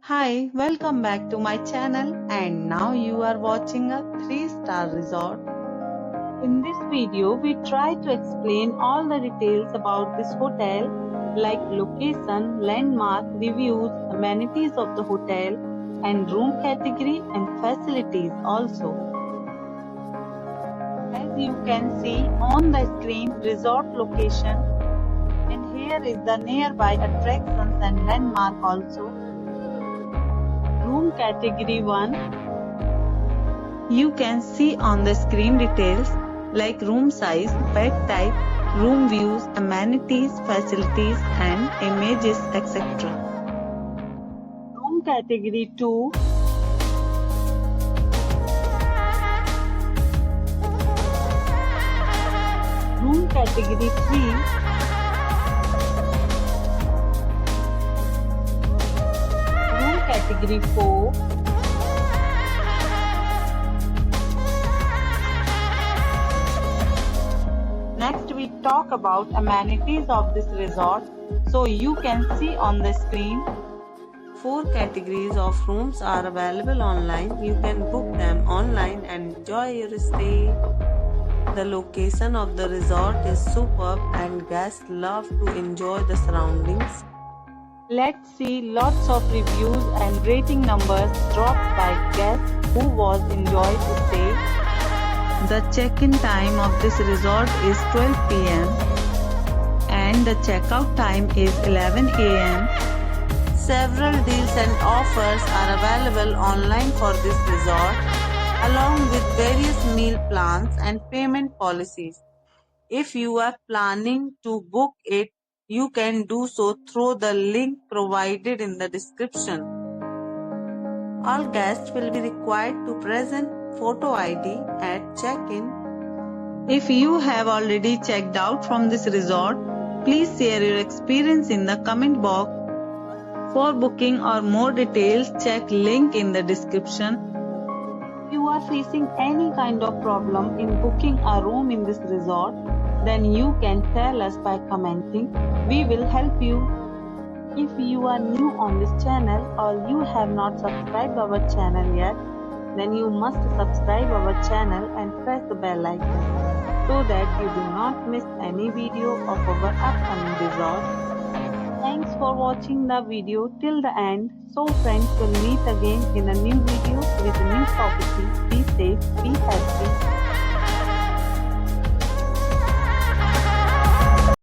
Hi, welcome back to my channel, and now you are watching a 3-star resort. In this video, we try to explain all the details about this hotel like location, landmark, reviews, amenities of the hotel, and room category and facilities also. As you can see on the screen, resort location, and here is the nearby attractions and landmark also. Room category 1. You can see on the screen details like room size, bed type, room views, amenities, facilities and images, etc. Room category 2. Room category 3. Category 4. Next we talk about amenities of this resort. So you can see on the screen 4 categories of rooms are available online. You can book them online and enjoy your stay. The location of the resort is superb and guests love to enjoy the surroundings. Let's see lots of reviews and rating numbers dropped by guests who was enjoyed to stay. The check-in time of this resort is 12 p.m. and the check-out time is 11 a.m. Several deals and offers are available online for this resort, along with various meal plans and payment policies. If you are planning to book it, you can do so through the link provided in the description. All guests will be required to present photo ID at check-in. If you have already checked out from this resort, please share your experience in the comment box. For booking or more details, check link in the description. If you are facing any kind of problem in booking a room in this resort, then you can tell us by commenting. We will help you. If you are new on this channel or you have not subscribed our channel yet, then you must subscribe our channel and press the bell icon so that you do not miss any video of our upcoming resort. Thanks for watching the video till the end. So friends, will meet again in a new video with a new property. Be safe, be healthy.